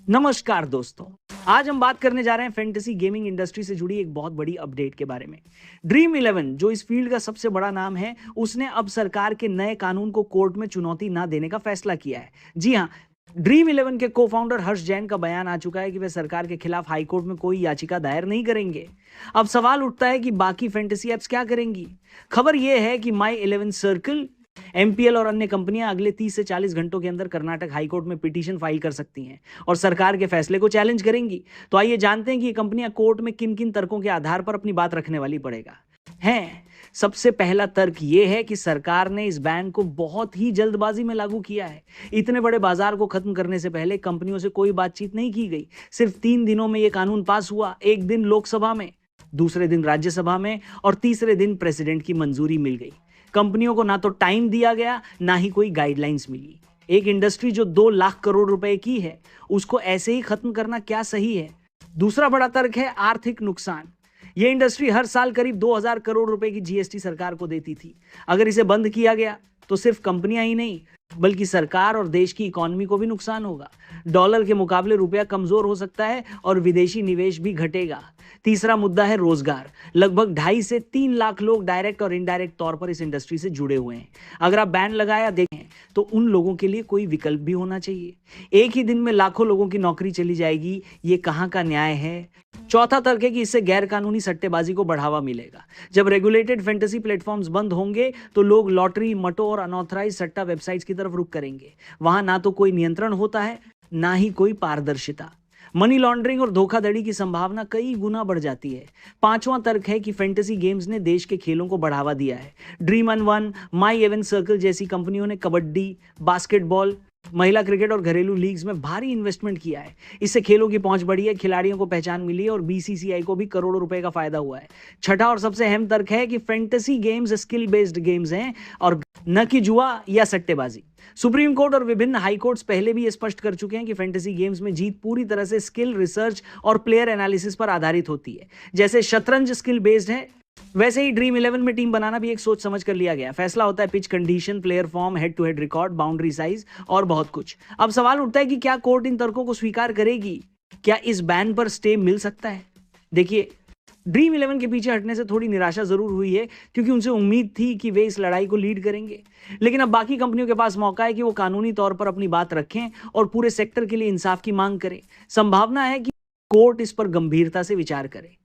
नमस्कार दोस्तों। आज हम बात करने जा रहे हैं फैंटेसी गेमिंग इंडस्ट्री से जुड़ी एक बहुत बड़ी अपडेट के बारे में। ड्रीम 11 जो इस फील्ड का सबसे बड़ा नाम है, उसने अब सरकार के नए कानून को कोर्ट में चुनौती ना देने का फैसला किया है। जी हाँ, ड्रीम 11 के को फाउंडर हर्ष जैन का बयान आ चुका है कि वे सरकार के खिलाफ हाईकोर्ट में कोई याचिका दायर नहीं करेंगे। अब सवाल उठता है कि बाकी फैंटेसी एप्स क्या करेंगी। खबर यह है कि माई 11 सर्कल, एमपीएल और अन्य कंपनियां अगले 30 से 40 घंटों के अंदर कर्नाटक हाईकोर्ट में पिटीशन फाइल कर सकती हैं और सरकार के फैसले को चैलेंज करेंगी। तो आइए जानते हैं कि ये कंपनियां कोर्ट में किन किन तर्कों के आधार पर अपनी बात रखने वाली पड़ेगा है। सबसे पहला तर्क यह है कि सरकार ने इस बैन को बहुत ही जल्दबाजी में लागू किया है। इतने बड़े बाजार को खत्म करने से पहले कंपनियों से कोई बातचीत नहीं की गई। सिर्फ 3 दिनों में यह कानून पास हुआ। एक दिन लोकसभा में, दूसरे दिन राज्यसभा में और तीसरे दिन प्रेसिडेंट की मंजूरी मिल गई। कंपनियों को ना तो टाइम दिया गया, ना ही कोई गाइडलाइंस मिली। एक इंडस्ट्री जो 2 लाख करोड़ रुपए की है, उसको ऐसे ही खत्म करना क्या सही है। दूसरा बड़ा तर्क है आर्थिक नुकसान। यह इंडस्ट्री हर साल करीब 2000 करोड़ रुपए की जीएसटी सरकार को देती थी। अगर इसे बंद किया गया तो सिर्फ कंपनियां ही नहीं, बल्कि सरकार और देश की इकोनॉमी को भी नुकसान होगा। डॉलर के मुकाबले रुपया कमजोर हो सकता है और विदेशी निवेश भी घटेगा। तीसरा मुद्दा है रोजगार। लगभग 2.5 से 3 लाख लोग डायरेक्ट और इनडायरेक्ट तौर पर इस इंडस्ट्री से जुड़े हुए हैं। अगर आप बैन लगाया देखें तो उन लोगों के लिए कोई विकल्प भी होना चाहिए। एक ही दिन में लाखों लोगों की नौकरी चली जाएगी, ये कहां का न्याय है। चौथा तर्क है कि इससे गैर कानूनी सट्टेबाजी को बढ़ावा मिलेगा। जब रेगुलेटेड फैंटेसी प्लेटफॉर्म्स बंद होंगे तो लोग लॉटरी, मटो और अनऑथराइज सट्टा वेबसाइट्स की तरफ रुख करेंगे। वहां ना तो कोई नियंत्रण होता है, ना ही कोई पारदर्शिता। मनी लॉन्ड्रिंग और धोखाधड़ी की संभावना कई गुना बढ़ जाती है। पांचवां तर्क है कि फैंटेसी गेम्स ने देश के खेलों को बढ़ावा दिया है। ड्रीम 11, माई 11 सर्कल जैसी कंपनियों ने कबड्डी, बास्केटबॉल, महिला क्रिकेट और घरेलू लीग्स में भारी इन्वेस्टमेंट किया है। इससे खेलों की पहुंच बढ़ी है, खिलाड़ियों को पहचान मिली है और बीसीसीआई को भी करोड़ों रुपए का फायदा हुआ है। छठा और सबसे अहम तर्क है कि fantasy games skill based games हैं और न कि जुआ या सट्टेबाजी। सुप्रीम कोर्ट और विभिन्न हाई कोर्ट्स पहले भी ये स्पष्ट कर चुके हैं कि फैंटेसी गेम्स में जीत पूरी तरह से स्किल, रिसर्च और प्लेयर एनालिसिस पर आधारित होती है। जैसे शतरंज स्किल बेस्ड है, वैसे ही ड्रीम 11 में टीम बनाना भी एक सोच समझ कर लिया गया। फैसला होता है pitch condition, player form, head to head record, boundary size और बहुत कुछ। अब सवाल उठता है कि क्या कोर्ट इन तर्कों को स्वीकार करेगी? क्या इस बैन पर स्टे मिल सकता है? देखिए, ड्रीम 11 के पीछे हटने से थोड़ी निराशा जरूर हुई है, क्योंकि उनसे उम्मीद थी कि वे इस लड़ाई को लीड करेंगे। लेकिन अब बाकी कंपनियों के पास मौका है कि वो कानूनी तौर पर अपनी बात रखें और पूरे सेक्टर के लिए इंसाफ की मांग करें। संभावना है कि कोर्ट इस पर गंभीरता से विचार करे।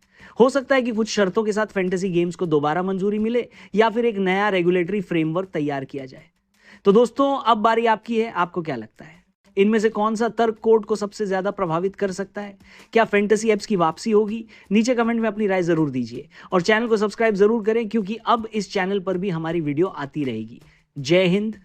हो सकता है कि कुछ शर्तों के साथ फैंटेसी गेम्स को दोबारा मंजूरी मिले या फिर एक नया रेगुलेटरी फ्रेमवर्क तैयार किया जाए। तो दोस्तों, अब बारी आपकी है। आपको क्या लगता है, इनमें से कौन सा तर्क कोर्ट को सबसे ज्यादा प्रभावित कर सकता है? क्या फैंटेसी एप्स की वापसी होगी? नीचे कमेंट में अपनी राय जरूर दीजिए और चैनल को सब्सक्राइब जरूर करें, क्योंकि अब इस चैनल पर भी हमारी वीडियो आती रहेगी। जय हिंद।